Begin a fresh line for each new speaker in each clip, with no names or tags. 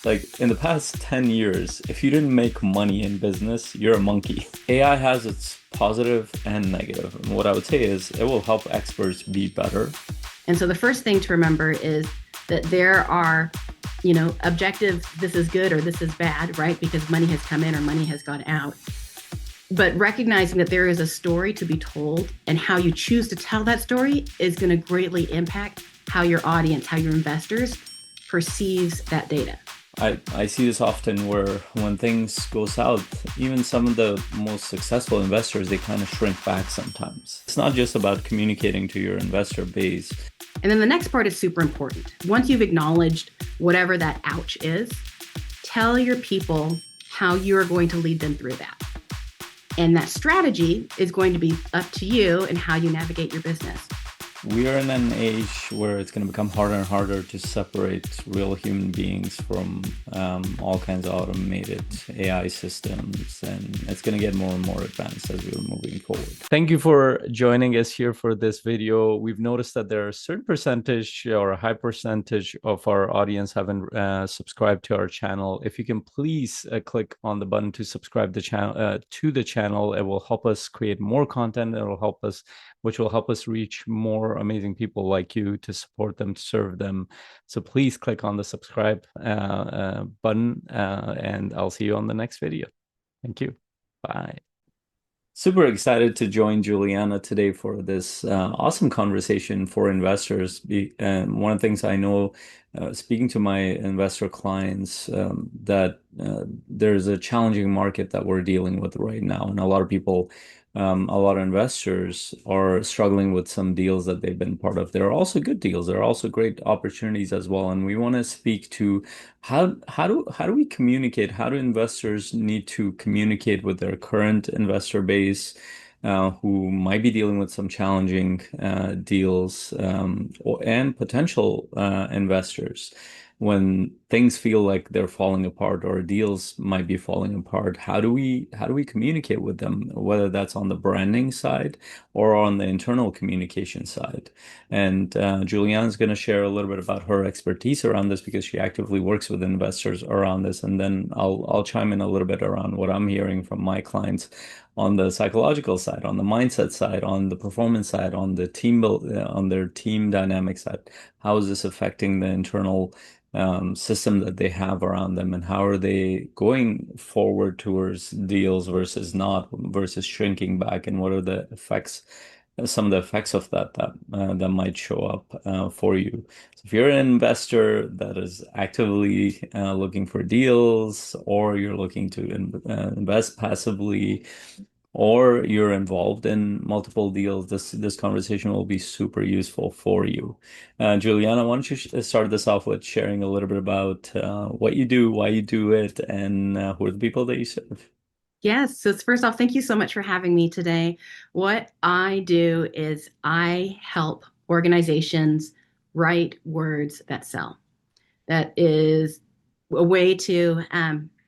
Like in the past 10 years, if you didn't make money in business, you're a monkey. AI has its positive and negative. And what I would say is it will help experts be better.
And so the first thing to remember is that there are, objective, this is good or this is bad, right? Because money has come in or money has gone out. But recognizing that there is a story to be told and how you choose to tell that story is going to greatly impact how your audience, how your investors perceives that data.
I see this often where when things go south, even some of the most successful investors, they kind of shrink back sometimes. It's not just about communicating to your investor base.
And then the next part is super important. Once you've acknowledged whatever that ouch is, tell your people how you're going to lead them through that. And that strategy is going to be up to you and how you navigate your business.
We are in an age where it's going to become harder and harder to separate real human beings from all kinds of automated AI systems, and it's going to get more and more advanced as we're moving forward. Thank you for joining us here for this video. We've noticed that there are a certain percentage or a high percentage of our audience haven't subscribed to our channel. If you can please click on the button to subscribe to the channel, it will help us create more content. It will help us, which will help us reach more amazing people like you to support them, to serve them. So please click on the subscribe button and I'll see you on the next video. Thank you. Bye. Super excited to join Juliana today for this awesome conversation for investors. And one of the things I know, speaking to my investor clients, that there's a challenging market that we're dealing with right now. And a lot of people, a lot of investors are struggling with some deals that they've been part of. There are also good deals. There are also great opportunities as well. And we want to speak to how do we communicate? How do investors need to communicate with their current investor base, who might be dealing with some challenging deals, and potential investors when things feel like they're falling apart or deals might be falling apart? How do we communicate with them, whether that's on the branding side or on the internal communication side? And Juliana's going to share a little bit about her expertise around this because she actively works with investors around this. And then I'll chime in a little bit around what I'm hearing from my clients on the psychological side, on the mindset side, on the performance side, on the team build, on their team dynamic side. How is this affecting the internal system that they have around them, and how are they going forward towards deals versus not, versus shrinking back, and what are the effects, some of the effects of that might show up for you. So if you're an investor that is actively looking for deals, or you're looking to invest passively, or you're involved in multiple deals, this conversation will be super useful for you. Juliana, why don't you start this off with sharing a little bit about what you do, why you do it, and who are the people that you serve?
Yes. So first off, thank you so much for having me today. What I do is I help organizations write words that sell. That is a way to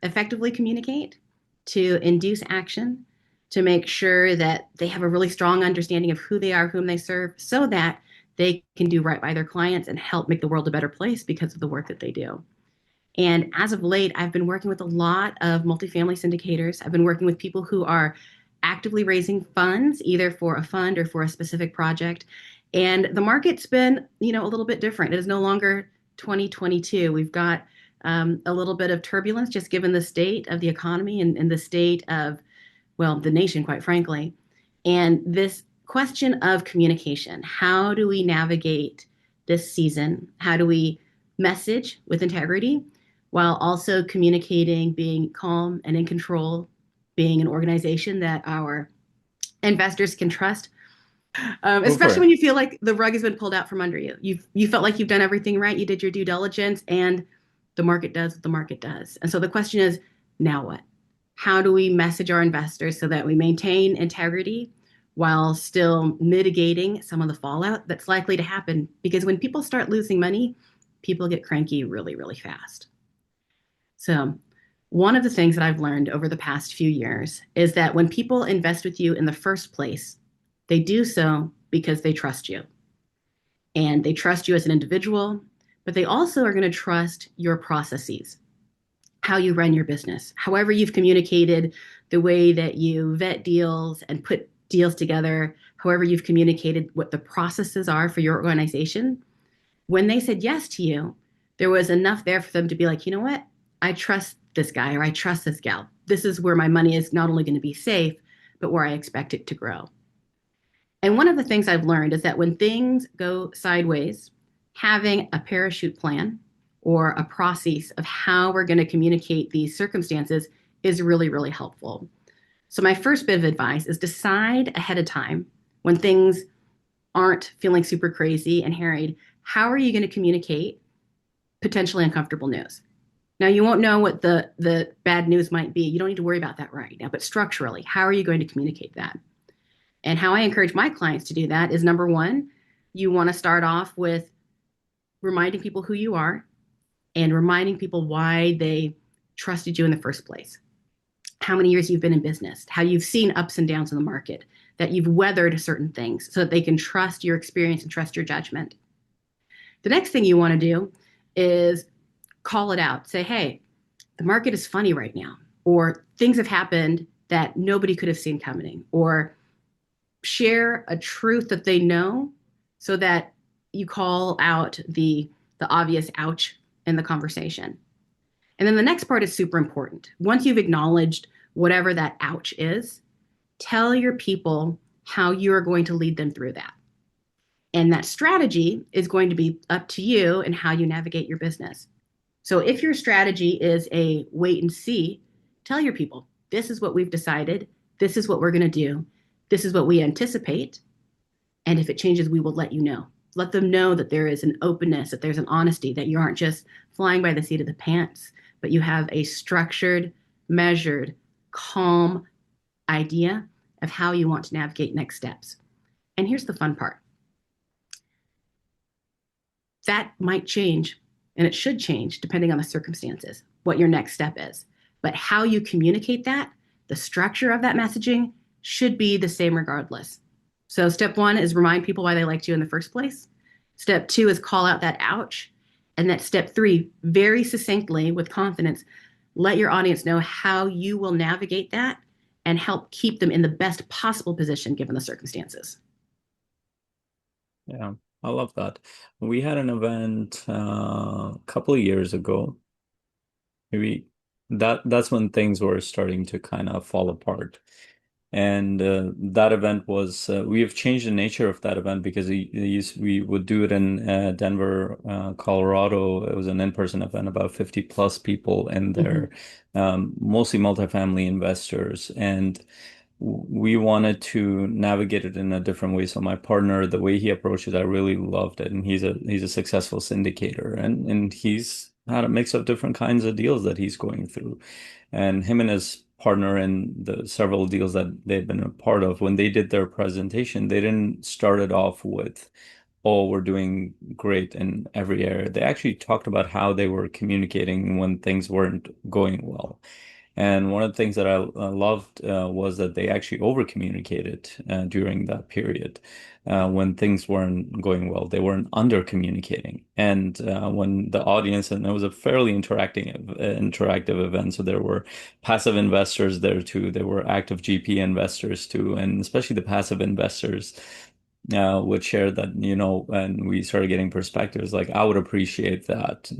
effectively communicate, to induce action, to make sure that they have a really strong understanding of who they are, whom they serve, so that they can do right by their clients and help make the world a better place because of the work that they do. And as of late, I've been working with a lot of multifamily syndicators. I've been working with people who are actively raising funds, either for a fund or for a specific project. And the market's been, a little bit different. It is no longer 2022. We've got a little bit of turbulence just given the state of the economy and the state of, well, the nation, quite frankly. And this question of communication, how do we navigate this season? How do we message with integrity while also communicating, being calm and in control, being an organization that our investors can trust,
Go for
especially
it.
when you feel like the rug has been pulled out from under you. You felt like you've done everything right. You did your due diligence, and the market does what the market does. And so the question is, now what? How do we message our investors so that we maintain integrity while still mitigating some of the fallout that's likely to happen? Because when people start losing money, people get cranky really, really fast. So one of the things that I've learned over the past few years is that when people invest with you in the first place, they do so because they trust you. And they trust you as an individual, but they also are going to trust your processes. how you run your business. However, you've communicated, the way that you vet deals and put deals together, however, you've communicated what the processes are for your organization. When they said yes to you, there was enough there for them to be like, you know what? I trust this guy or I trust this gal. This is where my money is not only going to be safe, but where I expect it to grow. And one of the things I've learned is that when things go sideways, having a parachute plan or a process of how we're going to communicate these circumstances is really, really helpful. So, my first bit of advice is decide ahead of time when things aren't feeling super crazy and harried. How are you going to communicate potentially uncomfortable news? Now, you won't know what the bad news might be. You don't need to worry about that right now, but structurally, how are you going to communicate that? And how I encourage my clients to do that is number one, you want to start off with reminding people who you are and reminding people why they trusted you in the first place. How many years you've been in business, how you've seen ups and downs in the market, that you've weathered certain things so that they can trust your experience and trust your judgment. The next thing you want to do is call it out. Say, hey, the market is funny right now, or things have happened that nobody could have seen coming, or share a truth that they know so that you call out the obvious ouch in the conversation. And then the next part is super important. Once you've acknowledged whatever that ouch is, tell your people how you are going to lead them through that. And that strategy is going to be up to you and how you navigate your business. So if your strategy is a wait and see, tell your people, this is what we've decided. This is what we're going to do. This is what we anticipate. And if it changes, we will let you know. Let them know that there is an openness, that there's an honesty, that you aren't just flying by the seat of the pants, but you have a structured, measured, calm idea of how you want to navigate next steps. And here's the fun part. That might change, and it should change depending on the circumstances, what your next step is. But how you communicate that, the structure of that messaging should be the same regardless. So step one is remind people why they liked you in the first place. Step two is call out that ouch. And that step three, very succinctly with confidence, let your audience know how you will navigate that and help keep them in the best possible position given the circumstances.
Yeah, I love that. We had an event a couple of years ago. Maybe that's when things were starting to kind of fall apart. And that event was we have changed the nature of that event because we would do it in Denver, Colorado. It was an in-person event, about 50 plus people, and they're mostly multifamily investors. And we wanted to navigate it in a different way. So my partner, the way he approached it, I really loved it. And he's a successful syndicator, and he's had a mix of different kinds of deals that he's going through. And him and his partner in the several deals that they've been a part of, when they did their presentation, they didn't start it off with, oh, we're doing great in every area. They actually talked about how they were communicating when things weren't going well. And one of the things that I loved was that they actually over communicated during that period. When things weren't going well, they weren't under communicating. And when the audience, and it was a fairly interactive event, so there were passive investors there too, there were active GP investors too, and especially the passive investors would share that, and we started getting perspectives. Like, I would appreciate that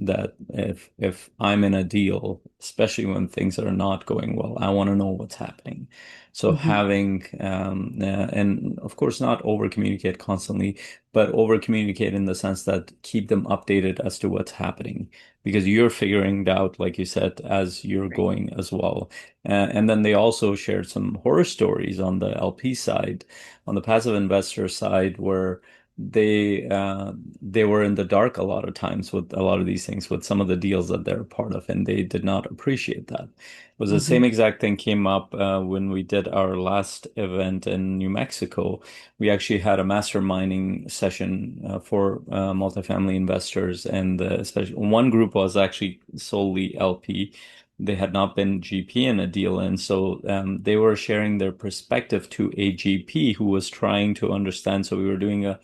if I'm in a deal, especially when things are not going well, I want to know what's happening. So
Mm-hmm.
having and of course not over communicate constantly, but over communicate in the sense that keep them updated as to what's happening, because you're figuring it out, like you said, as you're
Right.
going as well. And then they also shared some horror stories on the LP side, on the passive investor side, where they were in the dark a lot of times with a lot of these things, with some of the deals that they're part of, and they did not appreciate that. It was the
Mm-hmm.
same exact thing came up when we did our last event in New Mexico. We actually had a masterminding session for multifamily investors, and especially one group was actually solely LP. They had not been GP in a deal, and so they were sharing their perspective to a GP who was trying to understand. So we were doing a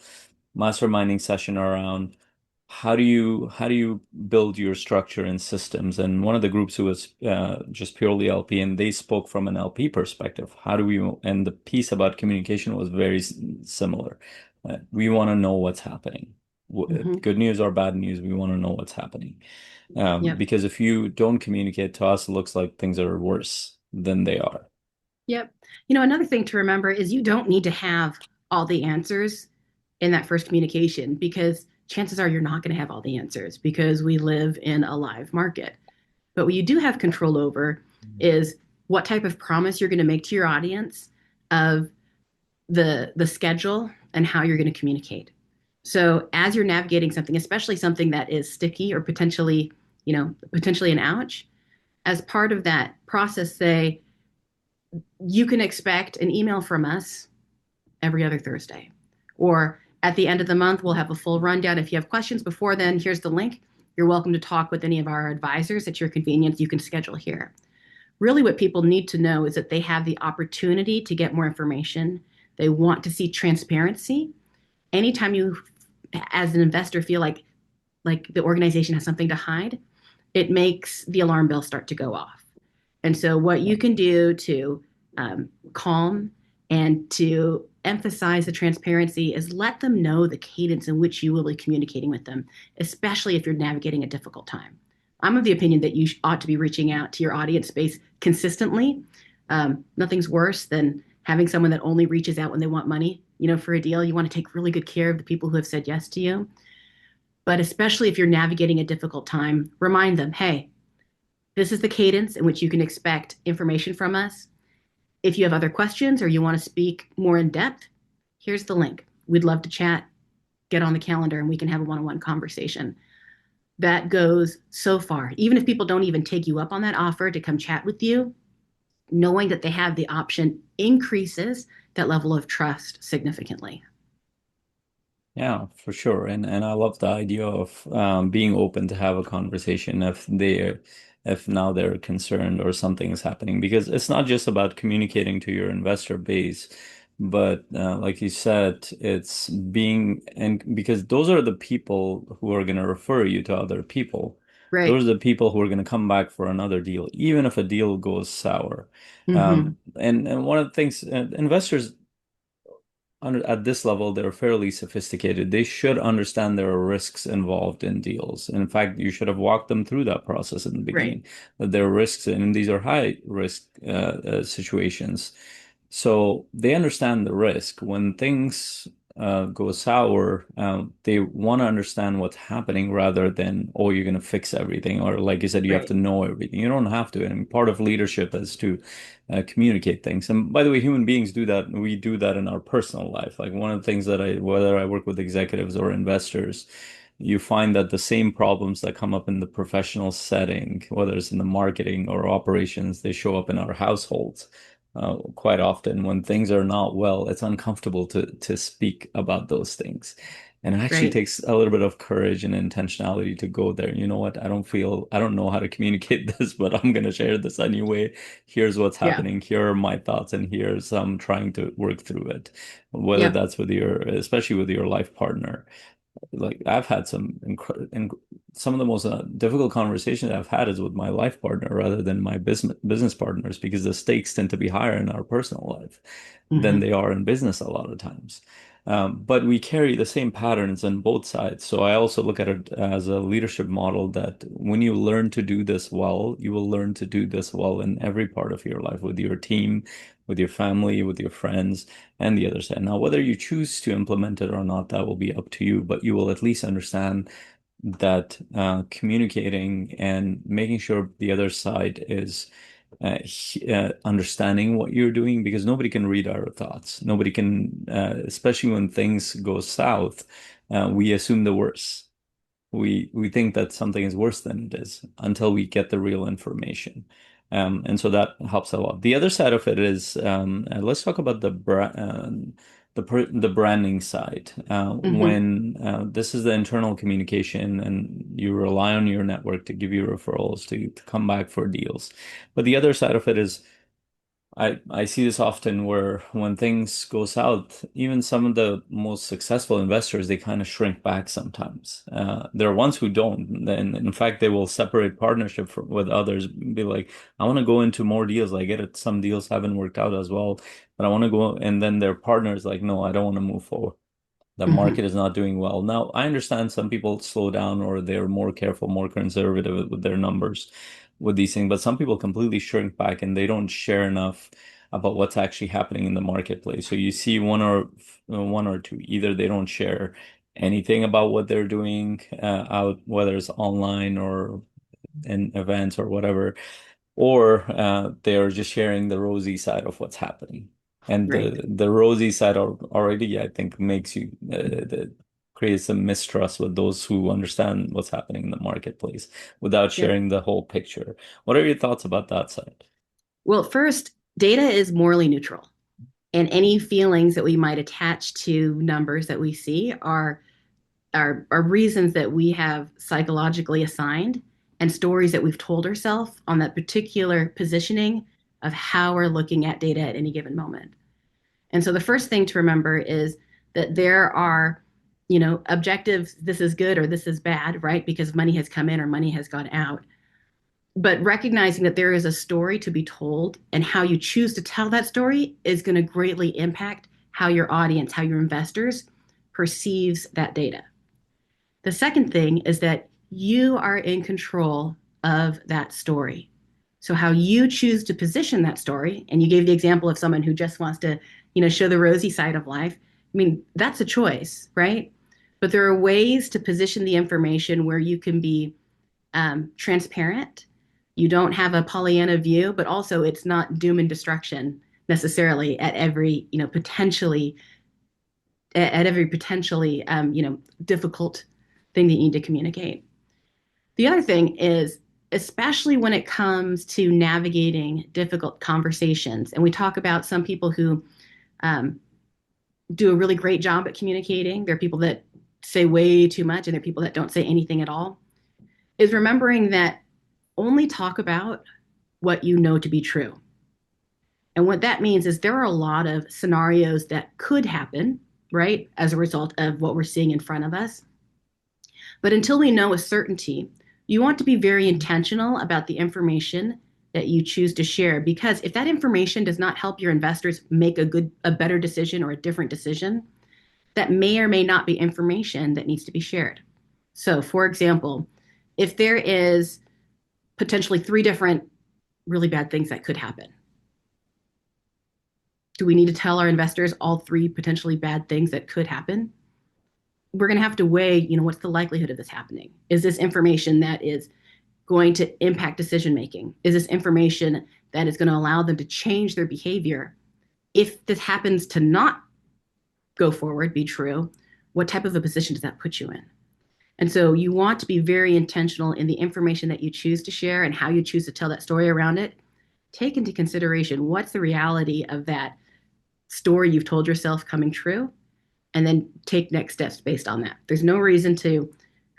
masterminding session around how do you build your structure and systems? And one of the groups who was just purely LP, and they spoke from an LP perspective. How do we? And the piece about communication was very similar. We want to know what's happening.
Hmm.
Good news or bad news, we want to know what's happening.
Yep.
Because if you don't communicate to us, it looks like things are worse than they are.
Yep. Another thing to remember is you don't need to have all the answers in that first communication, because chances are you're not going to have all the answers because we live in a live market. But what you do have control over is what type of promise you're going to make to your audience of the schedule and how you're going to communicate. So as you're navigating something, especially something that is sticky or potentially an ouch, as part of that process, say, you can expect an email from us every other Thursday. Or at the end of the month, we'll have a full rundown. If you have questions before then, here's the link. You're welcome to talk with any of our advisors at your convenience. You can schedule here. Really, what people need to know is that they have the opportunity to get more information. They want to see transparency. Anytime you, as an investor, feel like the organization has something to hide, it makes the alarm bell start to go off. And so, what you can do to calm and to emphasize the transparency is let them know the cadence in which you will be communicating with them, especially if you're navigating a difficult time. I'm of the opinion that you ought to be reaching out to your audience space consistently. Nothing's worse than having someone that only reaches out when they want money, for a deal. You want to take really good care of the people who have said yes to you. But especially if you're navigating a difficult time, remind them, hey, this is the cadence in which you can expect information from us. If you have other questions or you want to speak more in depth, here's the link. We'd love to chat. Get on the calendar and we can have a one-on-one conversation. That goes so far. Even if people don't even take you up on that offer to come chat with you, knowing that they have the option increases that level of trust significantly.
Yeah, for sure. And I love the idea of being open to have a conversation if now they're concerned or something is happening, because it's not just about communicating to your investor base, but like you said, it's being, and because those are the people who are going to refer you to other people.
Right.
Those are the people who are going to come back for another deal, even if a deal goes sour.
Mm-hmm.
And one of the things investors at this level, they're fairly sophisticated. They should understand there are risks involved in deals. In fact, you should have walked them through that process in the
Right.
beginning, that there are risks, and these are high risk situations. So they understand the risk. When things go sour, they want to understand what's happening rather than, oh, you're going to fix everything. Or like you said, you have
Right.
to know everything. You don't have to. And part of leadership is to communicate things. And by the way, human beings do that. We do that in our personal life. Like one of the things that whether I work with executives or investors, you find that the same problems that come up in the professional setting, whether it's in the marketing or operations, they show up in our households. Quite often, when things are not well, it's uncomfortable to speak about those things. And it actually
Right.
takes a little bit of courage and intentionality to go there. You know what? I don't know how to communicate this, but I'm going to share this anyway. Here's what's
Yeah.
happening. Here are my thoughts, and here's I'm trying to work through it. Whether
Yep.
that's with especially with your life partner. Like I've had some of the most difficult conversations I've had is with my life partner rather than my business partners, because the stakes tend to be higher in our personal life than
Mm-hmm.
they are in business a lot of times. But we carry the same patterns on both sides. So I also look at it as a leadership model that when you learn to do this well, you will learn to do this well in every part of your life, with your team, with your family, with your friends, and the other side. Now, whether you choose to implement it or not, that will be up to you, but you will at least understand that communicating and making sure the other side is understanding what you're doing, because nobody can read our thoughts. Nobody can, especially when things go south, we assume the worst. We think that something is worse than it is until we get the real information. And so that helps a lot. The other side of it is let's talk about the branding side.
Mm-hmm.
When this is the internal communication, and you rely on your network to give you referrals to come back for deals. But the other side of it is I see this often where when things go south, even some of the most successful investors, they kind of shrink back sometimes. There are ones who don't. And in fact, they will separate partnership with others, be like, I want to go into more deals. I get it. Some deals haven't worked out as well, but I want to go. And then their partner's like, no, I don't want to move forward. The
Mhm.
market is not doing well. Now, I understand some people slow down or they're more careful, more conservative with their numbers with these things, but some people completely shrink back and they don't share enough about what's actually happening in the marketplace. So you see one or two, either they don't share anything about what they're doing out, whether it's online or in events or whatever, or they're just sharing the rosy side of what's happening. And
Right.
the rosy side already, I think, makes you creates some mistrust with those who understand what's happening in the marketplace without
Yep.
sharing the whole picture. What are your thoughts about that side?
Well, first, data is morally neutral, and any feelings that we might attach to numbers that we see are reasons that we have psychologically assigned and stories that we've told ourselves on that particular positioning of how we're looking at data at any given moment. And so the first thing to remember is that there are, objectives, this is good or this is bad, right? Because money has come in or money has gone out. But recognizing that there is a story to be told and how you choose to tell that story is going to greatly impact how your audience, how your investors perceives that data. The second thing is that you are in control of that story. So how you choose to position that story, and you gave the example of someone who just wants to, show the rosy side of life. I mean, that's a choice, right? But there are ways to position the information where you can be transparent. You don't have a Pollyanna view, but also it's not doom and destruction necessarily at every, potentially, difficult thing that you need to communicate. The other thing is, especially when it comes to navigating difficult conversations, and we talk about some people who um, do a really great job at communicating. There are people that say way too much, and there are people that don't say anything at all. Is remembering that only talk about what you know to be true. And what that means is there are a lot of scenarios that could happen, right, as a result of what we're seeing in front of us. But until we know with certainty, you want to be very intentional about the information that you choose to share, because if that information does not help your investors make a better decision or a different decision, that may or may not be information that needs to be shared. So, for example, if there is potentially three different really bad things that could happen, do we need to tell our investors all three potentially bad things that could happen? We're going to have to weigh, what's the likelihood of this happening? Is this information that is going to impact decision making? Is this information that is going to allow them to change their behavior? If this happens to not go forward, be true, what type of a position does that put you in? And so you want to be very intentional in the information that you choose to share and how you choose to tell that story around it. Take into consideration what's the reality of that story you've told yourself coming true, and then take next steps based on that. There's no reason to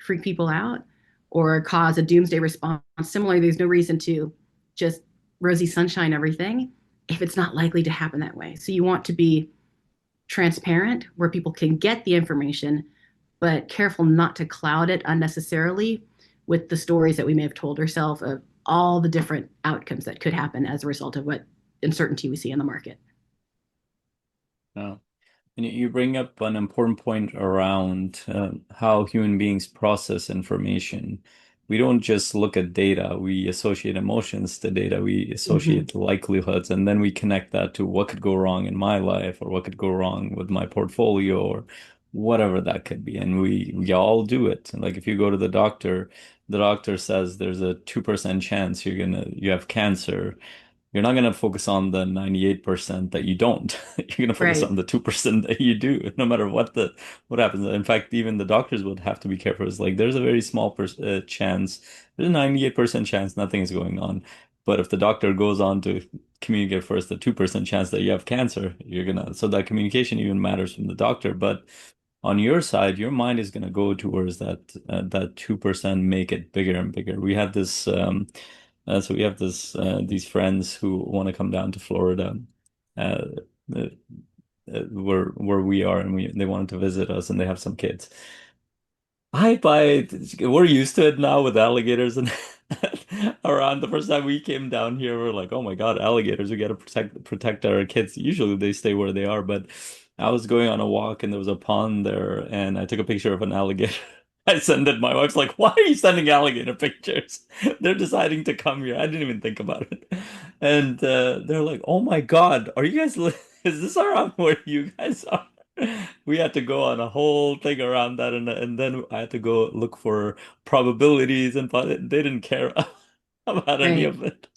freak people out or cause a doomsday response. Similarly, there's no reason to just rosy sunshine everything if it's not likely to happen that way. So you want to be transparent where people can get the information, but careful not to cloud it unnecessarily with the stories that we may have told ourselves of all the different outcomes that could happen as a result of what uncertainty we see in the market.
No. And you bring up an important point around how human beings process information. We don't just look at data, we associate emotions to data, we
Mm-hmm.
associate likelihoods, and then we connect that to what could go wrong in my life or what could go wrong with my portfolio or whatever that could be. And we all do it. Like if you go to the doctor says there's a 2% chance you have cancer. You're not going to focus on the 98% that you don't. You're going to focus
Right.
on the 2% that you do, no matter what happens. In fact, even the doctors would have to be careful. It's like there's a very small chance, there's a 98% chance nothing is going on. But if the doctor goes on to communicate first the 2% chance that you have cancer, so that communication even matters from the doctor. But on your side, your mind is going to go towards that 2%, make it bigger and bigger. We had this So we have these friends who want to come down to Florida, uh, uh, where we are, and they wanted to visit us, and they have some kids. We're used to it now with alligators and around. The first time we came down here, we're like, oh my God, alligators, we gotta protect our kids. Usually they stay where they are, but I was going on a walk and there was a pond there and I took a picture of an alligator. I sent it. My wife's like, why are you sending alligator pictures? They're deciding to come here. I didn't even think about it. And they're like, oh my God, are you guys, is this around where you guys are? We had to go on a whole thing around that, and then I had to go look for probabilities, and they didn't care about any
Right.
of it.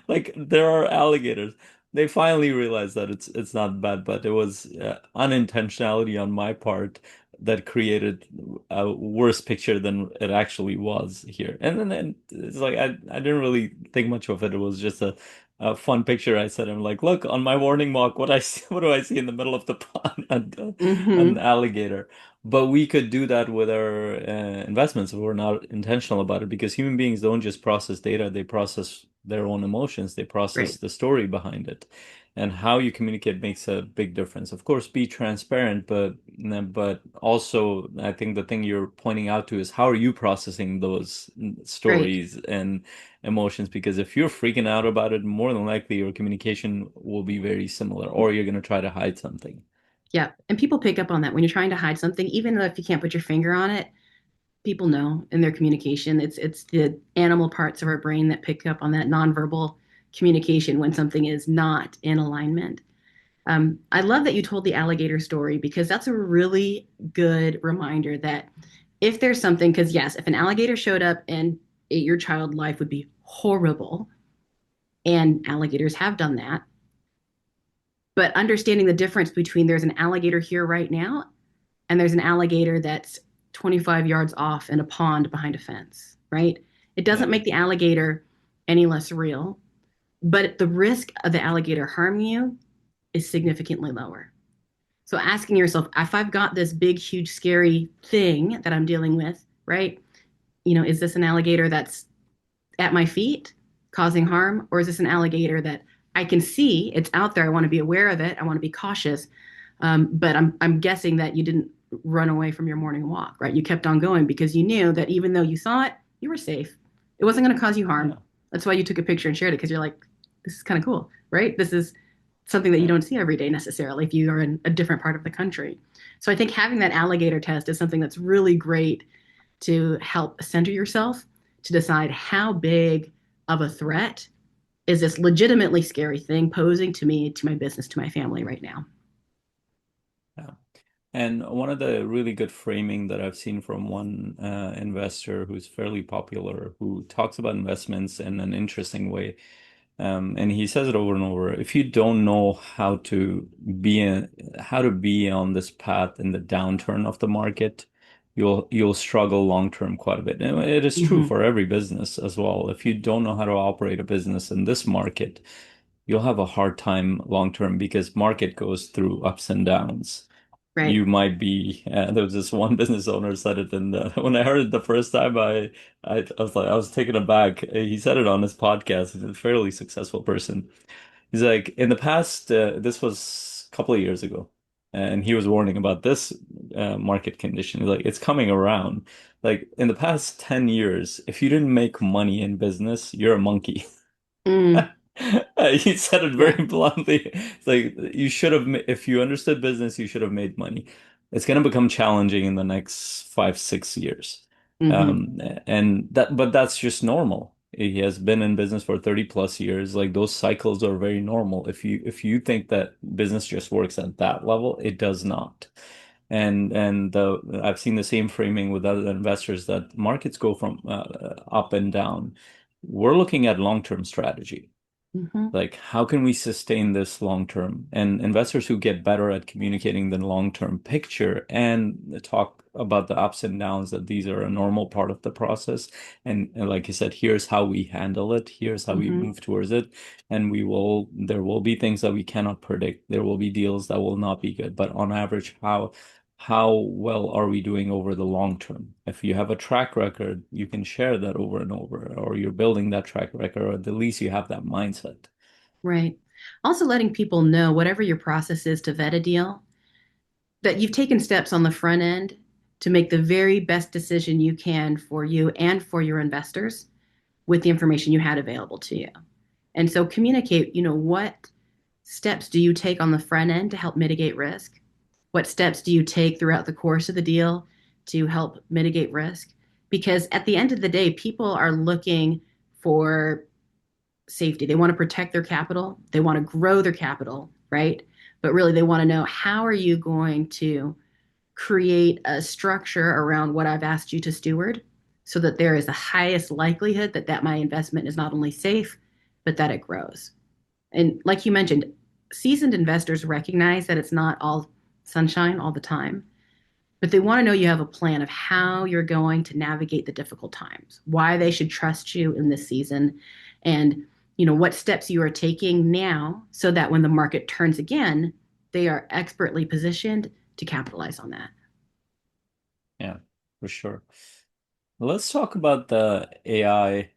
Like there are alligators. They finally realized that it's not bad, but it was unintentionality on my part that created a worse picture than it actually was here. And then it's like I didn't really think much of it. It was just a fun picture. I said, I'm like, look, on my morning walk, what I see, what do I see in the middle of the pond? An
Hmm.
alligator. But we could do that with our investments if we're not intentional about it, because human beings don't just process data, they process their own emotions, they process
Right.
the story behind it. And how you communicate makes a big difference. Of course, be transparent, but also I think the thing you're pointing out to is how are you processing those
Right.
stories and emotions? Because if you're freaking out about it, more than likely your communication will be very similar, or you're going to try to hide something.
Yeah. And people pick up on that when you're trying to hide something, even though if you can't put your finger on it, people know in their communication. It's the animal parts of our brain that pick up on that nonverbal communication when something is not in alignment. I love that you told the alligator story because that's a really good reminder that if there's something, because yes, if an alligator showed up and your child life would be horrible, and alligators have done that, but understanding the difference between there's an alligator here right now and there's an alligator that's 25 yards off in a pond behind a fence, right? It doesn't
Yeah.
make the alligator any less real, but the risk of the alligator harming you is significantly lower. So asking yourself, if I've got this big, huge, scary thing that I'm dealing with, right? Is this an alligator that's at my feet causing harm? Or is this an alligator that I can see it's out there? I want to be aware of it. I want to be cautious. But I'm guessing that you didn't run away from your morning walk, right? You kept on going because you knew that even though you saw it, you were safe. It wasn't going to cause you harm.
Yeah.
That's why you took a picture and shared it because you're like, this is kind of cool, right? This is something that you
Yeah.
don't see every day necessarily if you are in a different part of the country. So I think having that alligator test is something that's really great to help center yourself to decide how big of a threat is this legitimately scary thing posing to me, to my business, to my family right now.
Yeah. And one of the really good framing that I've seen from one investor who's fairly popular, who talks about investments in an interesting way, and he says it over and over. If you don't know how to be on this path in the downturn of the market, you'll struggle long term quite a bit. And it is true
Mm-hmm.
for every business as well. If you don't know how to operate a business in this market, you'll have a hard time long term because market goes through ups and downs.
Right.
You might be there was this one business owner said it, and when I heard it the first time I was like, I was taken aback. He said it on his podcast. He's a fairly successful person. He's like, in the past, this was a couple of years ago, and he was warning about this market condition. He's like, it's coming around. Like in the past 10 years, if you didn't make money in business, you're a monkey.
Mm,
He said it
yeah.
very bluntly. It's like you should have, if you understood business, you should have made money. It's going to become challenging in the next 5, 6 years.
Mm-hmm.
And but that's just normal. He has been in business for 30 plus years. Like those cycles are very normal. If you think that business just works at that level, it does not. I've seen the same framing with other investors that markets go from up and down. We're looking at long-term strategy.
Mm-hmm.
Like, how can we sustain this long term? And investors who get better at communicating the long term picture and talk about the ups and downs, that these are a normal part of the process. And like you said, here's how we handle it, here's how we
Mm-hmm.
move towards it. And there will be things that we cannot predict. There will be deals that will not be good. But on average, how well are we doing over the long term? If you have a track record, you can share that over and over, or you're building that track record, or at the least you have that mindset.
Right. Also letting people know whatever your process is to vet a deal, that you've taken steps on the front end to make the very best decision you can for you and for your investors with the information you had available to you. And so communicate, what steps do you take on the front end to help mitigate risk? What steps do you take throughout the course of the deal to help mitigate risk? Because at the end of the day, people are looking for safety. They want to protect their capital, they want to grow their capital, right? But really, they want to know, how are you going to create a structure around what I've asked you to steward so that there is the highest likelihood that my investment is not only safe, but that it grows. And like you mentioned, seasoned investors recognize that it's not all sunshine all the time, but they want to know you have a plan of how you're going to navigate the difficult times, why they should trust you in this season, and what steps you are taking now so that when the market turns again, they are expertly positioned to capitalize on that.
Yeah, for sure. Let's talk about the AI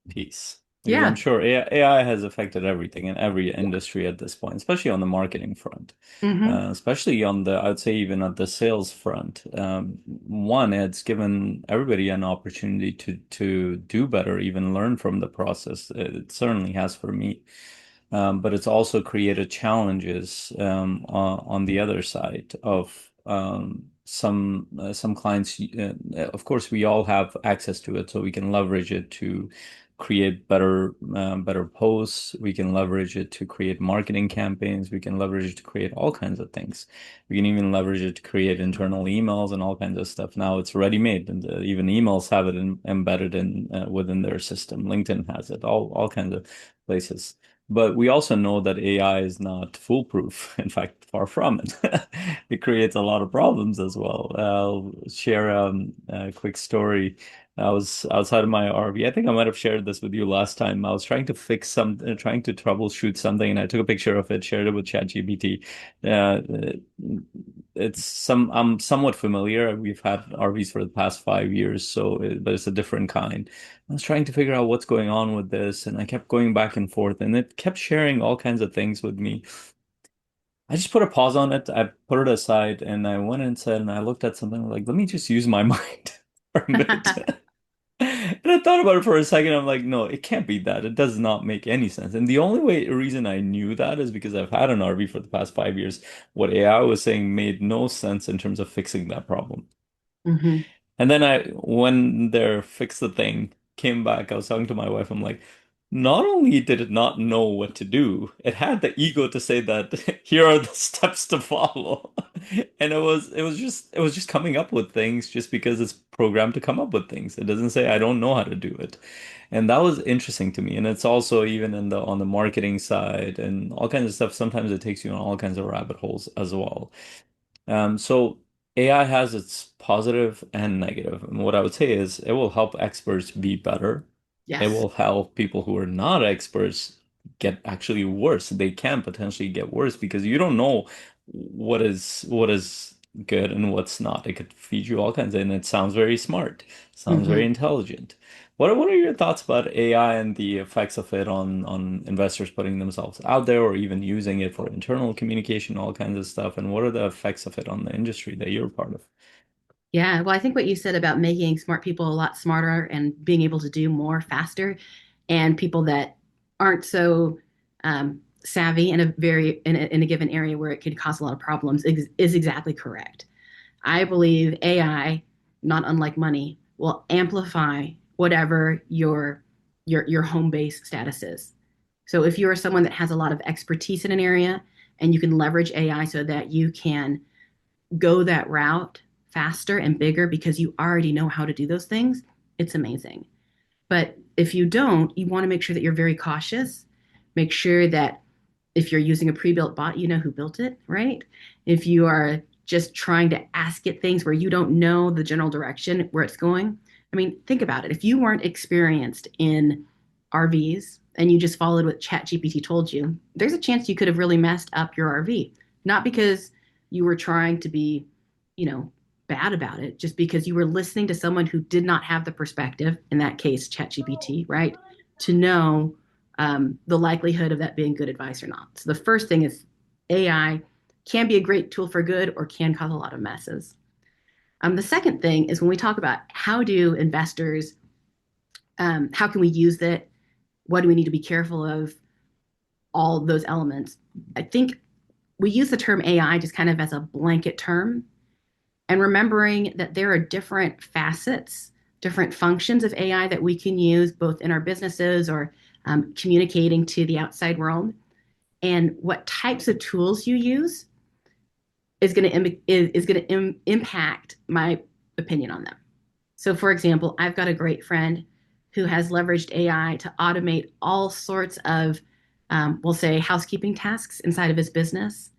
piece because I'm
Yeah.
sure AI has affected everything in every industry at this point, especially on the marketing front,
Mm-hmm.
especially on the, I'd say even at the sales front. One, it's given everybody an opportunity to do better, even learn from the process. It certainly has for me. But it's also created challenges on the other side of some clients. Of course, we all have access to it, so we can leverage it to create better posts. We can leverage it to create marketing campaigns. We can leverage it to create all kinds of things. We can even leverage it to create internal emails and all kinds of stuff. Now it's ready-made, and even emails have it embedded in within their system. LinkedIn has it. All kinds of places. But we also know that AI is not foolproof. In fact, far from it. It creates a lot of problems as well. I'll share a quick story. I was outside of my RV. I think I might have shared this with you last time. I was trying to fix trying to troubleshoot something, and I took a picture of it, shared it with ChatGPT. Uh, I'm somewhat familiar. We've had RVs for the past 5 years, but it's a different kind. I was trying to figure out what's going on with this, and I kept going back and forth, and it kept sharing all kinds of things with me. I just put a pause on it. I put it aside, and I went inside and I looked at something like, let me just use my mind for a bit. And I thought about it for a second. I'm like, no, it can't be that. It does not make any sense. And the only reason I knew that is because I've had an RV for the past 5 years. What AI was saying made no sense in terms of fixing that problem.
Mm-hmm.
And then when they fixed the thing, came back, I was talking to my wife. I'm like, not only did it not know what to do, it had the ego to say that here are the steps to follow. And it was just coming up with things just because it's programmed to come up with things. It doesn't say I don't know how to do it. And that was interesting to me. And it's also even on the marketing side and all kinds of stuff. Sometimes it takes you on all kinds of rabbit holes as well. So AI has its positive and negative. And what I would say is it will help experts be better. It
Yes.
will help people who are not experts get actually worse. They can potentially get worse because you don't know what is good and what's not. It could feed you all kinds of, and it sounds very smart, sounds very
Mm-hmm.
intelligent. What are your thoughts about AI and the effects of it on investors putting themselves out there or even using it for internal communication, all kinds of stuff? And what are the effects of it on the industry that you're part of?
Yeah, well, I think what you said about making smart people a lot smarter and being able to do more faster, and people that aren't so savvy in a given area where it could cause a lot of problems is exactly correct. I believe AI, not unlike money, will amplify whatever your home base status is. So if you are someone that has a lot of expertise in an area and you can leverage AI so that you can go that route faster and bigger because you already know how to do those things, it's amazing. But if you don't, you want to make sure that you're very cautious. Make sure that if you're using a pre-built bot, you know who built it, right? If you are just trying to ask it things where you don't know the general direction where it's going. I mean, think about it. If you weren't experienced in RVs and you just followed what ChatGPT told you, there's a chance you could have really messed up your RV. Not because you were trying to be you know, bad about it just because you were listening to someone who did not have the perspective, in that case, ChatGPT, right? To know the likelihood of that being good advice or not. So the first thing is AI can be a great tool for good or can cause a lot of messes. The second thing is when we talk about how do investors, how can we use it? What do we need to be careful of? All those elements. I think we use the term AI just kind of as a blanket term, and remembering that there are different facets, different functions of AI that we can use both in our businesses or communicating to the outside world. And what types of tools you use is going to impact my opinion on them. So, for example, I've got a great friend who has leveraged AI to automate all sorts of, we'll say, housekeeping tasks inside of his business.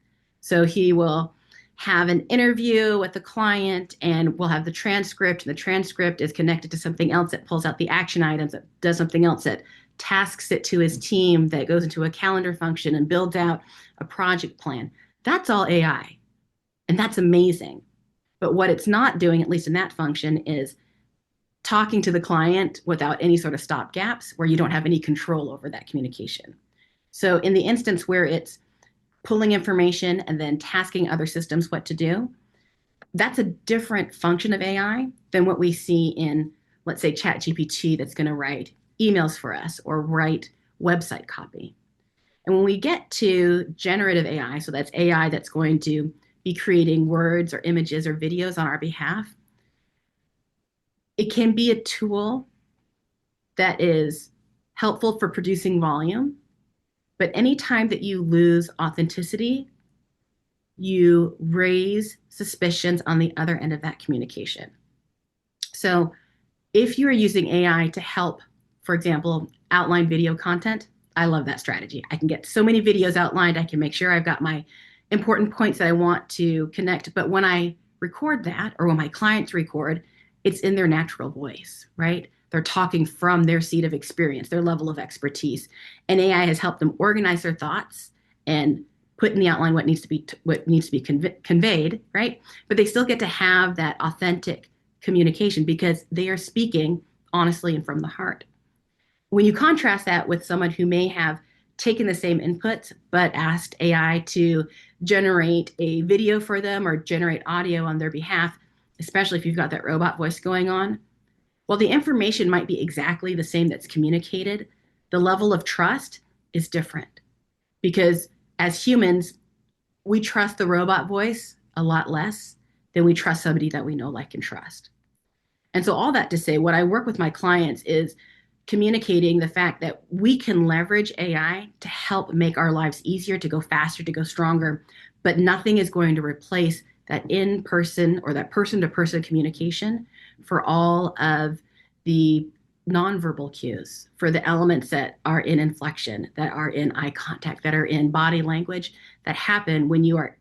So he will have an interview with the client and we'll have the transcript, and the transcript is connected to something else that pulls out the action items, that does something else, that tasks it to his team, that goes into a calendar function and builds out a project plan. That's all AI. And that's amazing. But what it's not doing, at least in that function, is talking to the client without any sort of stop gaps where you don't have any control over that communication. So in the instance where it's pulling information and then tasking other systems what to do, that's a different function of AI than what we see in, let's say, ChatGPT that's going to write emails for us or write website copy. And when we get to generative AI, so that's AI that's going to be creating words or images or videos on our behalf, it can be a tool that is helpful for producing volume. But anytime that you lose authenticity, you raise suspicions on the other end of that communication. So if you're using AI to help, for example, outline video content, I love that strategy. I can get so many videos outlined. I can make sure I've got my important points that I want to connect. But when I record that, or when my clients record, it's in their natural voice, right? They're talking from their seat of experience, their level of expertise. And AI has helped them organize their thoughts and put in the outline what needs to be conveyed, right? But they still get to have that authentic communication because they are speaking honestly and from the heart. When you contrast that with someone who may have taken the same input but asked AI to generate a video for them or generate audio on their behalf, especially if you've got that robot voice going on, while the information might be exactly the same that's communicated, the level of trust is different because as humans, we trust the robot voice a lot less than we trust somebody that we know, like, and trust. And so, all that to say, what I work with my clients is communicating the fact that we can leverage AI to help make our lives easier, to go faster, to go stronger, but nothing is going to replace that in person or that person to person communication for all of the nonverbal cues, for the elements that are in inflection, that are in eye contact, that are in body language, that happen when you are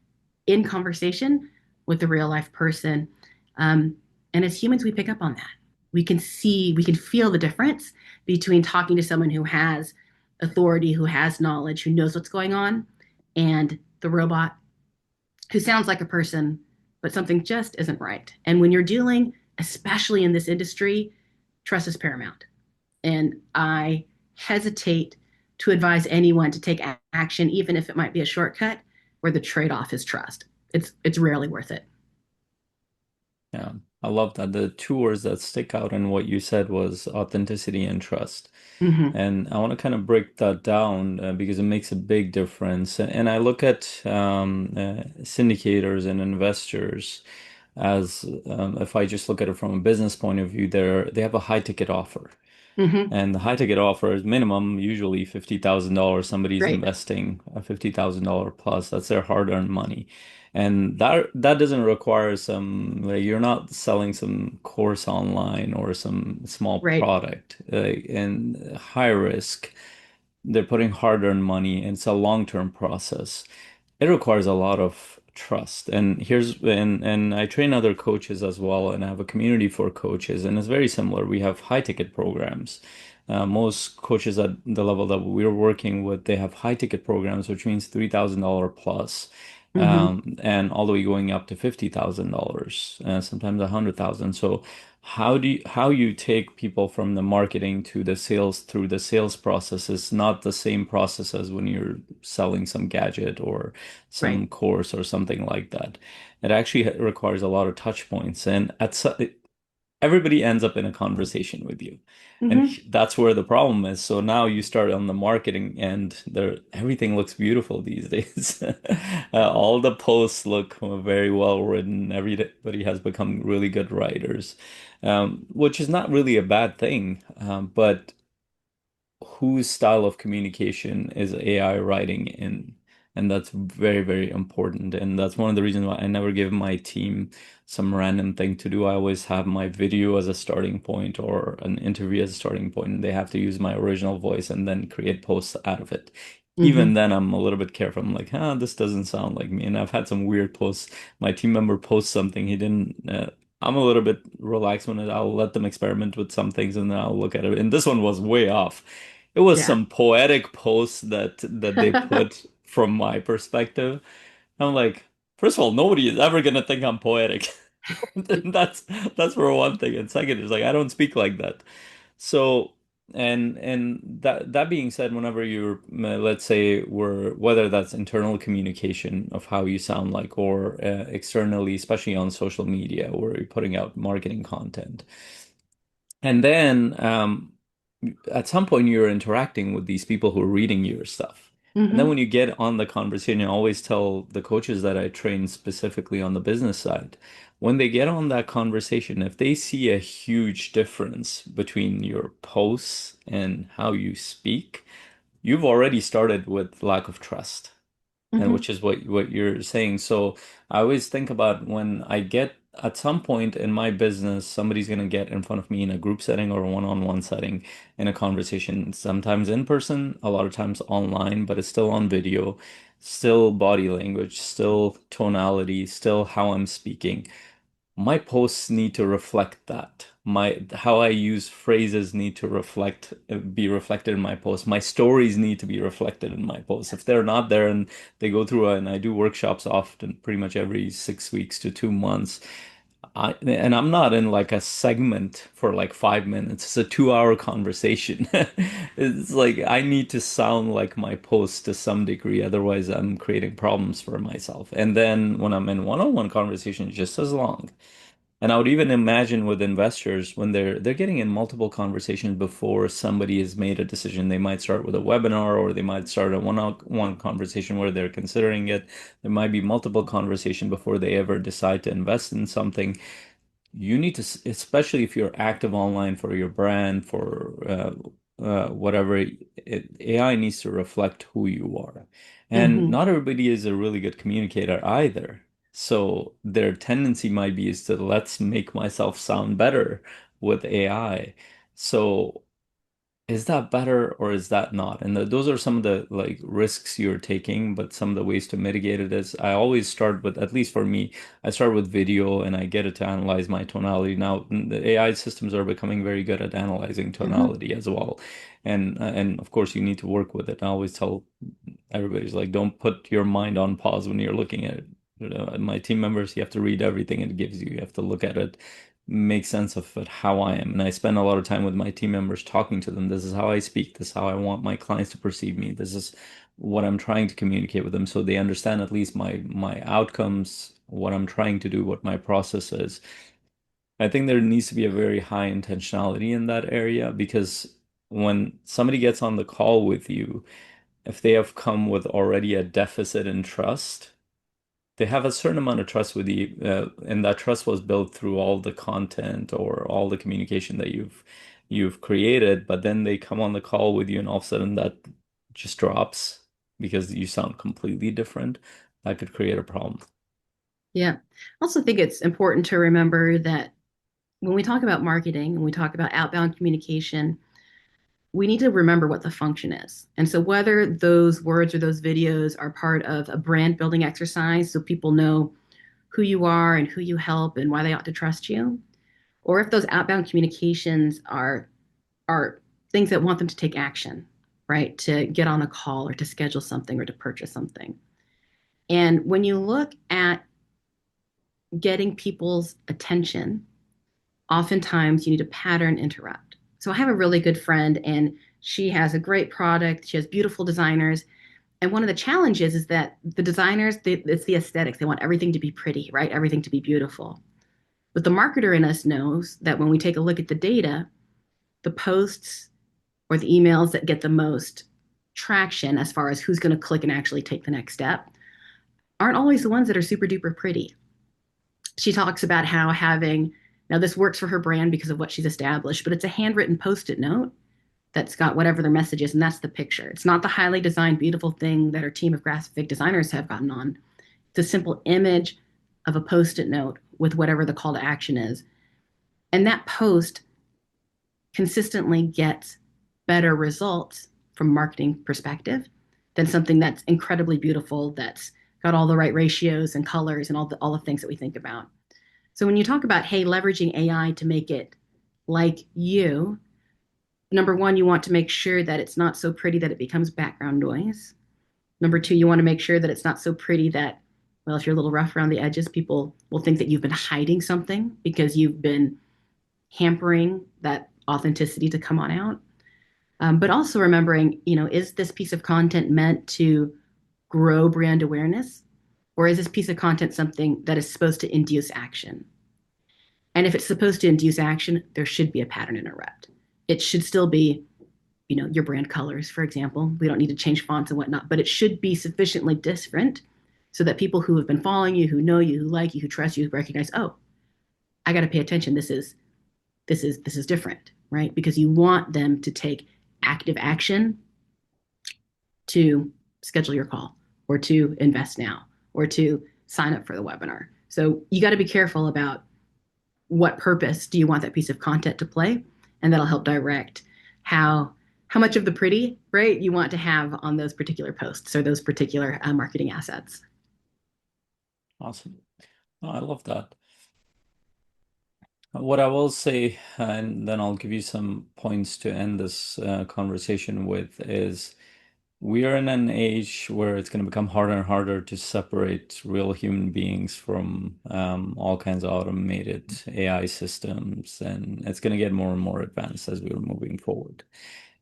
in conversation with a real life person. And as humans, we pick up on that. We can see, we can feel the difference between talking to someone who has authority, who has knowledge, who knows what's going on, and the robot who sounds like a person, but something just isn't right. And when you're dealing, especially in this industry, trust is paramount. And I hesitate to advise anyone to take action, even if it might be a shortcut, where the trade-off is trust. It's rarely worth it.
Yeah, I love that. The two words that stick out in what you said was authenticity and trust.
Mm-hmm.
And I want to kind of break that down because it makes a big difference. And I look at syndicators and investors as if I just look at it from a business point of view, they have a high ticket offer.
Mm-hmm.
And the high ticket offer is minimum, usually $50,000. Somebody's
Right.
investing a $50,000 plus. That's their hard-earned money. And that doesn't require some, like, you're not selling some course online or some small
Right.
product. And high risk, they're putting hard-earned money. And it's a long-term process. It requires a lot of trust. And I train other coaches as well, and I have a community for coaches, and it's very similar. We have high ticket programs. Most coaches at the level that we're working with, they have high ticket programs, which means $3,000 plus.
Hmm.
and all the way going up to $50,000, sometimes 100,000. So how you take people from the marketing to the sales through the sales process is not the same process as when you're selling some gadget or
Right.
some course or something like that. It actually requires a lot of touch points, and everybody ends up in a conversation with you. And
Hmm.
that's where the problem is. So now you start on the marketing end, there everything looks beautiful these days. All the posts look very well written. Everybody has become really good writers, which is not really a bad thing. But whose style of communication is AI writing in? And that's very, very important. And that's one of the reasons why I never give my team some random thing to do. I always have my video as a starting point or an interview as a starting point, and they have to use my original voice and then create posts out of it. Even
Hmm.
then, I'm a little bit careful. I'm like, this doesn't sound like me. And I've had some weird posts. My team member posts something he didn't. I'm a little bit relaxed when I'll let them experiment with some things and then I'll look at it. And this one was way off. It was
Yeah.
some poetic posts that they put from my perspective. I'm like, first of all, nobody is ever gonna think I'm poetic. That's that's for one thing. And second, is like I don't speak like that. So and that being said, whenever you're let's say we're whether that's internal communication of how you sound like or externally, especially on social media where you're putting out marketing content. And then at some point you're interacting with these people who are reading your stuff. And then
Hmm.
when you get on the conversation, I always tell the coaches that I train specifically on the business side, when they get on that conversation, if they see a huge difference between your posts and how you speak, you've already started with lack of trust, and
Hmm.
which is what you're saying. So I always think about when I get at some point in my business, somebody's going to get in front of me in a group setting or a one-on-one setting in a conversation, sometimes in person, a lot of times online, but it's still on video, still body language, still tonality, still how I'm speaking. My posts need to reflect that. My how I use phrases need to be reflected in my posts. My stories need to be reflected in my posts. If they're not there and they go through, and I do workshops often, pretty much every 6 weeks to 2 months. And I'm not in like a segment for like 5 minutes. It's a 2 hour conversation. It's like I need to sound like my post to some degree, otherwise I'm creating problems for myself. And then when I'm in one-on-one conversation, just as long. And I would even imagine with investors when they're getting in multiple conversations before somebody has made a decision. They might start with a webinar or they might start a one-on-one conversation where they're considering it. There might be multiple conversation before they ever decide to invest in something. You need to, especially if you're active online for your brand, for whatever, AI needs to reflect who you are. And
Hmm.
not everybody is a really good communicator either. So their tendency might be is to let's make myself sound better with AI. So is that better or is that not? And those are some of the like risks you're taking, but some of the ways to mitigate it is I always start with, at least for me, I start with video and I get it to analyze my tonality. Now, the AI systems are becoming very good at analyzing
Hmm.
tonality as well. And of course you need to work with it. I always tell everybody's like, don't put your mind on pause when you're looking at it. My team members, you have to read everything it gives you. You have to look at it, make sense of it, how I am. And I spend a lot of time with my team members talking to them. This is how I speak. This is how I want my clients to perceive me. This is what I'm trying to communicate with them so they understand at least my outcomes, what I'm trying to do, what my process is. I think there needs to be a very high intentionality in that area because when somebody gets on the call with you, if they have come with already a deficit in trust, they have a certain amount of trust with you, and that trust was built through all the content or all the communication that you've created. But then they come on the call with you, and all of a sudden that just drops because you sound completely different. That could create a problem.
Yeah. I also think it's important to remember that when we talk about marketing and we talk about outbound communication, we need to remember what the function is. And so, whether those words or those videos are part of a brand building exercise so people know who you are and who you help and why they ought to trust you, or if those outbound communications are things that want them to take action, right? To get on a call or to schedule something or to purchase something. And when you look at getting people's attention, oftentimes you need a pattern interrupt. So I have a really good friend, and she has a great product. She has beautiful designers. And one of the challenges is that the designers, it's the aesthetics. They want everything to be pretty, right? Everything to be beautiful. But the marketer in us knows that when we take a look at the data, the posts or the emails that get the most traction as far as who's going to click and actually take the next step aren't always the ones that are super duper pretty. She talks about how having, now this works for her brand because of what she's established, but it's a handwritten post-it note that's got whatever their message is, and that's the picture. It's not the highly designed, beautiful thing that our team of graphic designers have gotten on. It's a simple image of a post-it note with whatever the call to action is. And that post consistently gets better results from a marketing perspective than something that's incredibly beautiful, that's got all the right ratios and colors and all the things that we think about. So when you talk about, hey, leveraging AI to make it like you, number one, you want to make sure that it's not so pretty that it becomes background noise. Number two, you want to make sure that it's not so pretty that, well, if you're a little rough around the edges, people will think that you've been hiding something because you've been hampering that authenticity to come on out. But also remembering, is this piece of content meant to grow brand awareness? Or is this piece of content something that is supposed to induce action? And if it's supposed to induce action, there should be a pattern interrupt. It should still be, your brand colors, for example. We don't need to change fonts and whatnot, but it should be sufficiently different so that people who have been following you, who know you, who like you, who trust you, recognize, oh, I got to pay attention. This is different, right? Because you want them to take active action to schedule your call or to invest now or to sign up for the webinar. So you got to be careful about what purpose do you want that piece of content to play, and that'll help direct how much of the pretty, right, you want to have on those particular posts or those particular marketing assets.
Awesome. Oh, I love that. What I will say, and then I'll give you some points to end this conversation with, is we are in an age where it's going to become harder and harder to separate real human beings from all kinds of automated AI systems, and it's going to get more and more advanced as we're moving forward.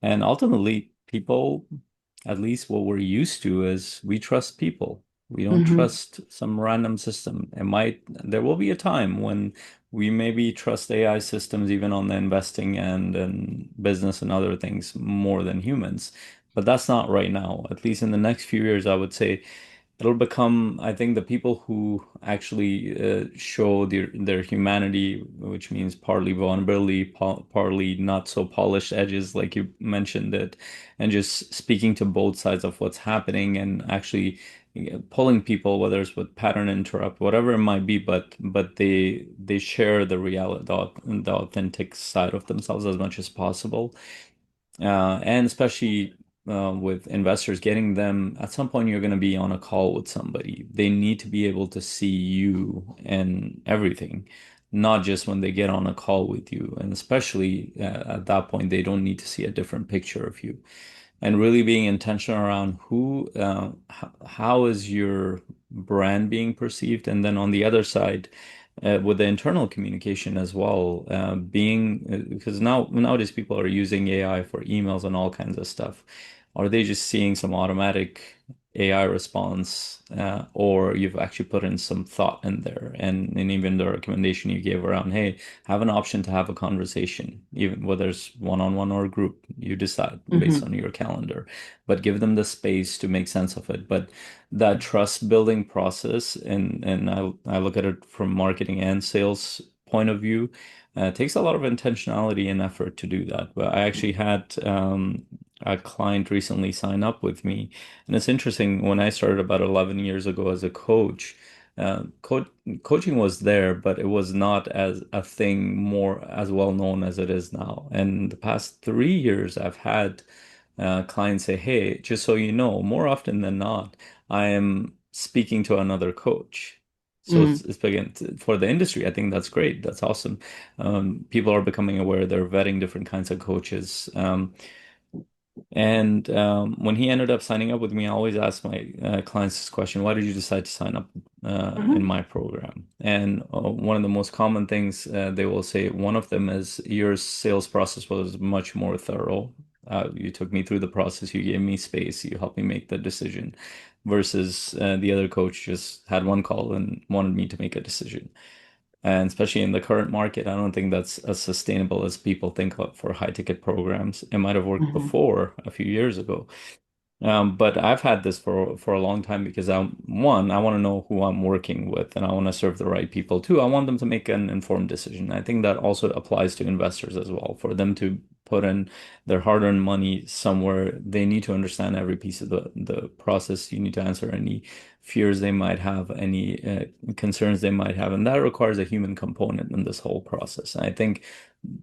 And ultimately, people, at least what we're used to, is we trust people. We don't
Mm-hmm.
trust some random system. There will be a time when we maybe trust AI systems even on the investing and business and other things more than humans. But that's not right now. At least in the next few years, I would say it'll become, I think, the people who actually show their humanity, which means partly vulnerability, partly not so polished edges, like you mentioned it, and just speaking to both sides of what's happening and actually pulling people, whether it's with pattern interrupt, whatever it might be, but they share the reality, the authentic side of themselves as much as possible, and especially with investors, getting them at some point, you're going to be on a call with somebody. They need to be able to see you and everything, not just when they get on a call with you. And especially at that point, they don't need to see a different picture of you. And really being intentional around how is your brand being perceived? And then on the other side, with the internal communication as well, because nowadays people are using AI for emails and all kinds of stuff. Are they just seeing some automatic AI response, or you've actually put in some thought in there? And even the recommendation you gave around, hey, have an option to have a conversation, even whether it's one-on-one or group, you decide based
Mm-hmm.
on your calendar, but give them the space to make sense of it. But that trust building process, and I look at it from marketing and sales point of view, takes a lot of intentionality and effort to do that. But I actually had a client recently sign up with me, and it's interesting. When I started about 11 years ago as a coach, coaching was there, but it was not as a thing more as well known as it is now. And the past 3 years, I've had clients say, "Hey, just so you know, more often than not, I am speaking to another coach." So
Mm-hmm.
it's again for the industry. I think that's great. That's awesome. People are becoming aware. They're vetting different kinds of coaches. And when he ended up signing up with me, I always ask my clients this question: why did you decide to sign up in
Hmm.
my program? And one of the most common things they will say, one of them is your sales process was much more thorough. You took me through the process, you gave me space, you helped me make the decision, versus the other coach just had one call and wanted me to make a decision. And especially in the current market, I don't think that's as sustainable as people think of for high ticket programs. It might have worked
Hmm.
before a few years ago, but I've had this for a long time because one, I want to know who I'm working with and I want to serve the right people. Two, I want them to make an informed decision. I think that also applies to investors as well. For them to put in their hard-earned money somewhere, they need to understand every piece of the process. You need to answer any fears they might have, any concerns they might have, and that requires a human component in this whole process. And I think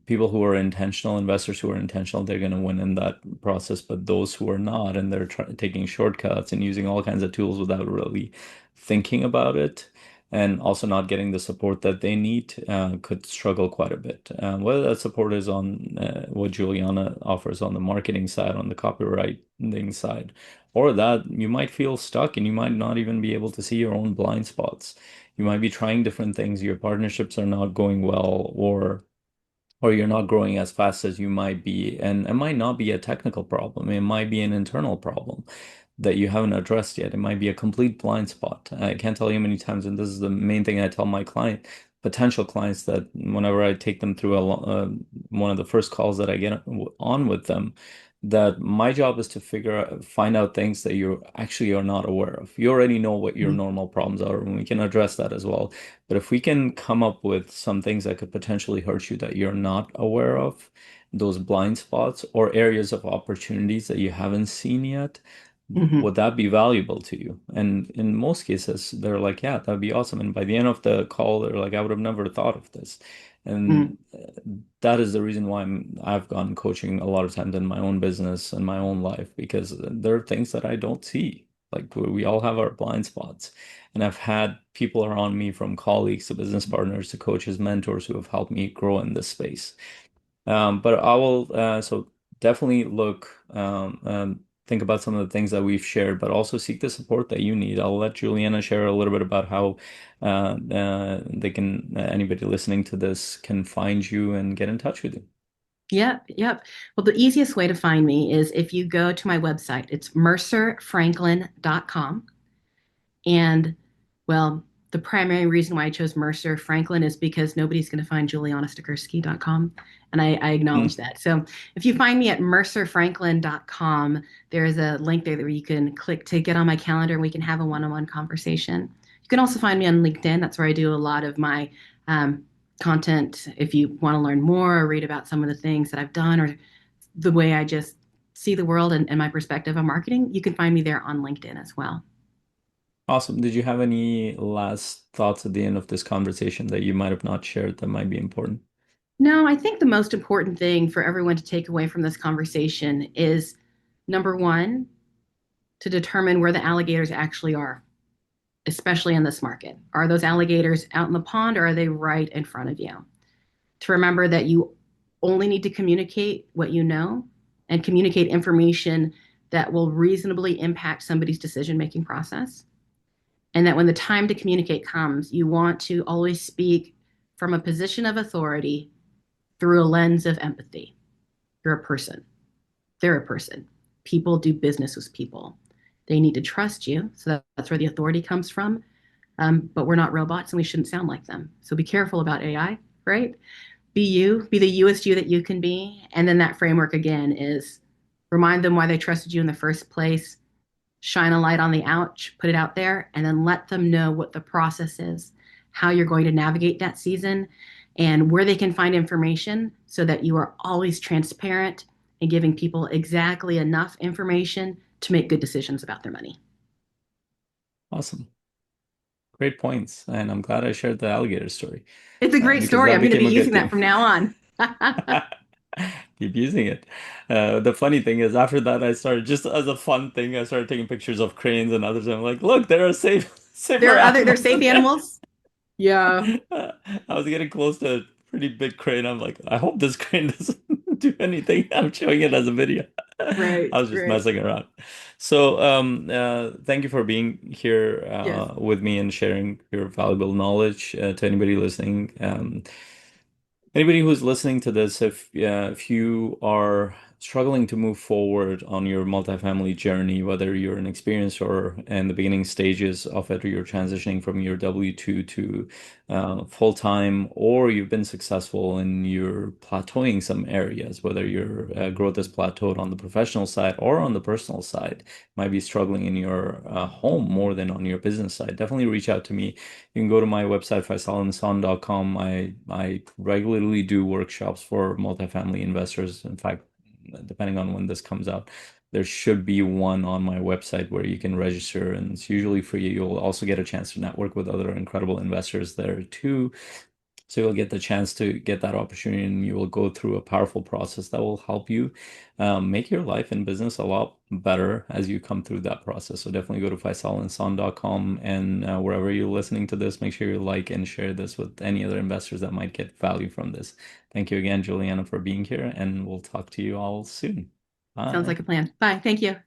people who are intentional, investors who are intentional, they're going to win in that process. But those who are not, and they're taking shortcuts and using all kinds of tools without really thinking about it, and also not getting the support that they need, could struggle quite a bit. Whether that support is on what Juliana offers on the marketing side, on the copywriting side, or that you might feel stuck and you might not even be able to see your own blind spots. You might be trying different things, your partnerships are not going well, or you're not growing as fast as you might be. And it might not be a technical problem. It might be an internal problem that you haven't addressed yet. It might be a complete blind spot. I can't tell you how many times, and this is the main thing I tell my potential clients, that whenever I take them through one of the first calls that I get on with them, that my job is to find out things that you actually are not aware of. You already know what your normal problems are, and we can address that as well. But if we can come up with some things that could potentially hurt you that you're not aware of, those blind spots or areas of opportunities that you haven't seen yet,
Hmm.
would that be valuable to you? And in most cases, they're like, yeah, that'd be awesome. And by the end of the call, they're like, I would have never thought of this.
Hmm.
And that is the reason why I've gone coaching a lot of times in my own business and my own life, because there are things that I don't see. Like we all have our blind spots. And I've had people around me, from colleagues to business partners to coaches, mentors, who have helped me grow in this space. But I will so definitely think about some of the things that we've shared, but also seek the support that you need. I'll let Juliana share a little bit about how they can anybody listening to this can find you and get in touch with you.
Yep, yep. Well, the easiest way to find me is if you go to my website. It's mercerfranklin.com. And well, the primary reason why I chose Mercer Franklin is because nobody's going to find julianastachurski.com. And I acknowledge
Hmm.
that. So if you find me at mercerfranklin.com, there is a link there where you can click to get on my calendar and we can have a one-on-one conversation. You can also find me on LinkedIn. That's where I do a lot of my um, content. If you want to learn more or read about some of the things that I've done or the way I just see the world and my perspective on marketing, you can find me there on LinkedIn as well.
Awesome. Did you have any last thoughts at the end of this conversation that you might have not shared that might be important?
No, I think the most important thing for everyone to take away from this conversation is number one, to determine where the alligators actually are, especially in this market. Are those alligators out in the pond or are they right in front of you? To remember that you only need to communicate what you know and communicate information that will reasonably impact somebody's decision making process. And that when the time to communicate comes, you want to always speak from a position of authority through a lens of empathy. You're a person. They're a person. People do business with people. They need to trust you. So that's where the authority comes from. But we're not robots and we shouldn't sound like them. So be careful about AI, right? Be you, be the youest you that you can be. And then that framework again is remind them why they trusted you in the first place, shine a light on the ouch, put it out there, and then let them know what the process is, how you're going to navigate that season, and where they can find information so that you are always transparent and giving people exactly enough information to make good decisions about their money.
Awesome. Great points. And I'm glad I shared the alligator story
It's a great
because
story.
that
I'm going to be
became a good
using that
theme.
from now on.
Keep using it. The funny thing is, after that, I started just as a fun thing. I started taking pictures of cranes and others. And I'm like, look, there are safer
They're
animals
safe
in there.
animals. Yeah.
I was getting close to a pretty big crane. I'm like, I hope this crane doesn't do anything. I'm showing it as a video.
Right,
I was just
right.
messing around. So, thank you for being here
Yes.
with me and sharing your valuable knowledge to anybody listening. Anybody who's listening to this, if you are struggling to move forward on your multifamily journey, whether you're an experienced or in the beginning stages of it, or you're transitioning from your W-2 to full-time, or you've been successful and you're plateauing some areas, whether your growth is plateaued on the professional side or on the personal side, might be struggling in your home more than on your business side, definitely reach out to me. You can go to my website, faisalensaun.com. I regularly do workshops for multifamily investors. In fact, depending on when this comes out, there should be one on my website where you can register, and it's usually free. You'll also get a chance to network with other incredible investors there too. So you'll get the chance to get that opportunity, and you will go through a powerful process that will help you make your life and business a lot better as you come through that process. So definitely go to faisalensaun.com, and wherever you're listening to this, make sure you like and share this with any other investors that might get value from this. Thank you again, Juliana, for being here, and we'll talk to you all soon.
Sounds like
Bye.
a plan. Bye. Thank you.